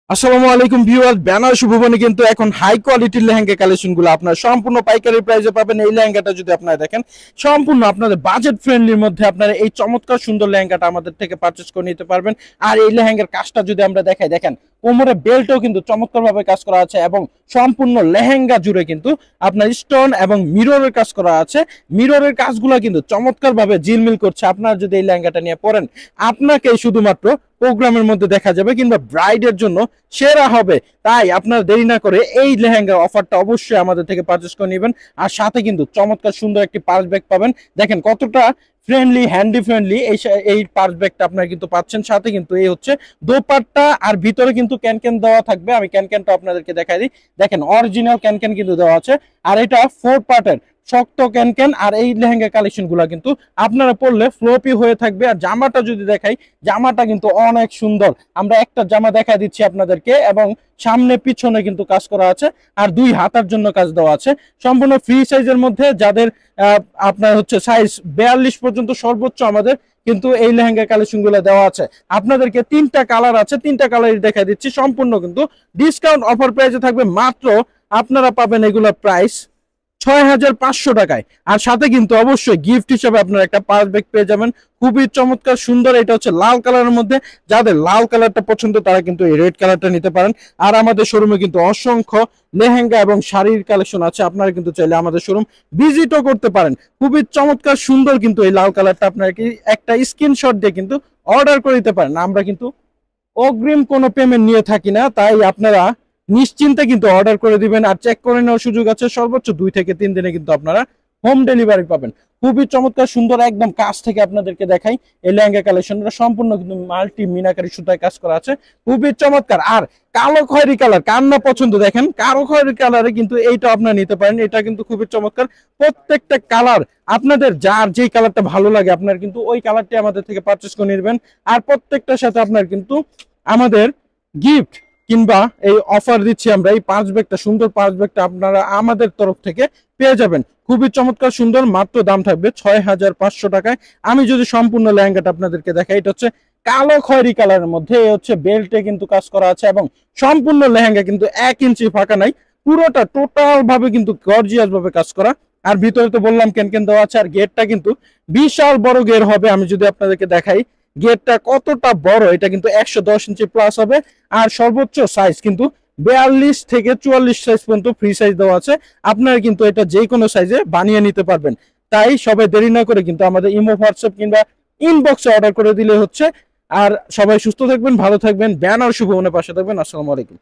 আসসালামু আলাইকুম ভিউয়ার্স, বেনারসি ভুবনে কিন্তু এখন হাই কোয়ালিটির লেহেঙ্গা কালেকশনগুলো আপনারা সম্পূর্ণ পাইকারি প্রাইসে পাবেন। এই লেহেঙ্গাটা যদি আপনারা দেখেন সম্পূর্ণ আপনাদের বাজেট ফ্রেন্ডলির মধ্যে আপনারা এই চমৎকার সুন্দর লেহেঙ্গাটা আমাদের থেকে পারচেজ করে নিতে পারবেন। আর এই লেহেঙ্গার কাজটা যদি আমরা দেখাই, দেখেন কোমরে বেল্টও কিন্তু চমৎকার ভাবে কাজ করা আছে এবং সম্পূর্ণ লেহেঙ্গা জুড়ে কিন্তু আপনার স্টোন এবং মিররের কাজ করা আছে। মিররের কাজগুলো কিন্তু চমৎকার ভাবে ঝিলমিল করছে। আপনারা যদি এই লেহেঙ্গাটা নিয়ে পরেন, আপনাকে শুধুমাত্র প্রোগ্রামের মধ্যে দেখা যাবে কিংবা ব্রাইডের জন্য সেরা হবে। তাই আপনারা দেরি না করে এই লেহেঙ্গার অফারটা অবশ্যই আমাদের থেকে পারচেজ করে নেবেন। আর সাথে কিন্তু চমৎকার সুন্দর একটি পার্স ব্যাগ পাবেন। দেখেন কতটা ফ্রেন্ডলি, হ্যান্ডি ফ্রেন্ডলি এই পার্স ব্যাগটা আপনারা কিন্তু পাচ্ছেন। সাথে কিন্তু এই হচ্ছে দোপাট্টা, আর ভিতরে কিন্তু ক্যান দেওয়া থাকবে। আমি ক্যানটা আপনাদেরকে দেখাই দিই। দেখেন অরিজিনাল ক্যান কিন্তু দেওয়া আছে। আর এটা 4 পার্টের শক্ত ক্যান। আর এই লেহেঙ্গা কালেকশন গুলা কিন্তু আপনারা পরলে ফ্লোপি হয়ে থাকবে। আর জামাটা যদি দেখাই, জামাটা কিন্তু অনেক সুন্দর। আমরা একটা জামা দেখা দিচ্ছি আপনাদেরকে, এবং সামনে পিছনে কিন্তু কাজ করা আছে, আর 2 হাতার জন্য কাজ দেওয়া আছে। সম্পূর্ণ ফ্রি সাইজের মধ্যে, যাদের আপনার হচ্ছে সাইজ 42 পর্যন্ত সর্বোচ্চ আমাদের কিন্তু এই লেহেঙ্গা কালেকশন গুলো দেওয়া আছে। আপনাদেরকে 3টা কালার আছে, 3টা কালারই দেখা দিচ্ছি। সম্পূর্ণ কিন্তু ডিসকাউন্ট অফার প্রাইসে থাকবে। মাত্র আপনারা পাবেন এগুলোর প্রাইস 6500 টাকায়। আর সাথে কিন্তু অবশ্যই গিফট হিসেবে আপনারা একটা পার্স ব্যাগ পেয়ে যাবেন, খুবই চমৎকার সুন্দর। এটা হচ্ছে লাল কালারের মধ্যে। যাদের লাল কালারটা পছন্দ তারা কিন্তু এই রেড কালারটা নিতে পারেন। আর আমাদের শোরুমে কিন্তু অসংখ্য লেহেঙ্গা এবং শাড়ির কালেকশন আছে। আপনারা কিন্তু চাইলে আমাদের শোরুম ভিজিটও করতে পারেন। খুবই চমৎকার সুন্দর কিন্তু এই লাল কালারটা আপনারা কি একটা স্ক্রিনশট দিয়ে কিন্তু অর্ডার করে দিতে পারেন। আমরা কিন্তু অগ্রিম কোনো পেমেন্ট নিয়ে থাকি না, তাই আপনারা নিশ্চিন্তে কিন্তু অর্ডার করে দিবেন। আর চেক করে নেওয়ার সুযোগ আছে। সর্বোচ্চ 2 থেকে 3 দিনে কিন্তু আপনারা হোম ডেলিভারি পাবেন। খুবই চমৎকার সুন্দর, একদম কাছ থেকে আপনাদেরকে দেখাই। এই লেহেঙ্গা কালেকশনটা সম্পূর্ণ কিন্তু মাল্টি মিনাকারি সুতায় কাজ করা আছে, খুবই চমৎকার। আর কালো খয়েরি কালার কার না পছন্দ, দেখেন কালো খয়েরি কালারে কিন্তু এইটা আপনারা নিতে পারেন। এটা কিন্তু খুবই চমৎকার। প্রত্যেকটা কালার আপনাদের যার যেই কালারটা ভালো লাগে আপনার কিন্তু ওই কালারটি আমাদের থেকে পারচেস করে নেবেন। আর প্রত্যেকটার সাথে আপনার কিন্তু আমাদের গিফট কিংবা এই অফার দিচ্ছি আমরা। এই পাঁচ ব্যাগটা, সুন্দর পাঁচ ব্যাগটা আপনারা আমাদের তরফ থেকে পেয়ে যাবেন। খুবই চমৎকার সুন্দর, মাত্র দাম থাকবে 6500 টাকায়। আমি যদি সম্পূর্ণ লেহেঙ্গাটা আপনাদেরকে দেখাই, এটা হচ্ছে কালো খয়েরি কালারের মধ্যে। এই হচ্ছে বেল্টে কিন্তু কাজ করা আছে, এবং সম্পূর্ণ লেহেঙ্গা কিন্তু 1 ইঞ্চি ফাঁকা নাই, পুরোটা টোটাল ভাবে কিন্তু গর্জিয়াস ভাবে কাজ করা। আর ভিতরে তো বললাম ক্যান দেওয়া আছে। আর গেটটা কিন্তু বিশাল বড় গেট হবে। আমি যদি আপনাদেরকে দেখাই গেটটা কতটা বড়, এটা কিন্তু 110 ইঞ্চি প্লাস হবে। আর সর্বোচ্চ সাইজ কিন্তু 42 থেকে 44 সাইজ পর্যন্ত ফ্রি সাইজ দেওয়া আছে। আপনারা কিন্তু এটা যে কোনো সাইজে বানিয়ে নিতে পারবেন। তাই সবাই দেরি না করে কিন্তু আমাদের ইমো, হোয়াটসঅ্যাপ কিংবা ইনবক্সে অর্ডার করে দিলে হচ্ছে। আর সবাই সুস্থ থাকবেন, ভালো থাকবেন, বেনারসি ভুবনের পাশে থাকবেন। আসসালামু আলাইকুম।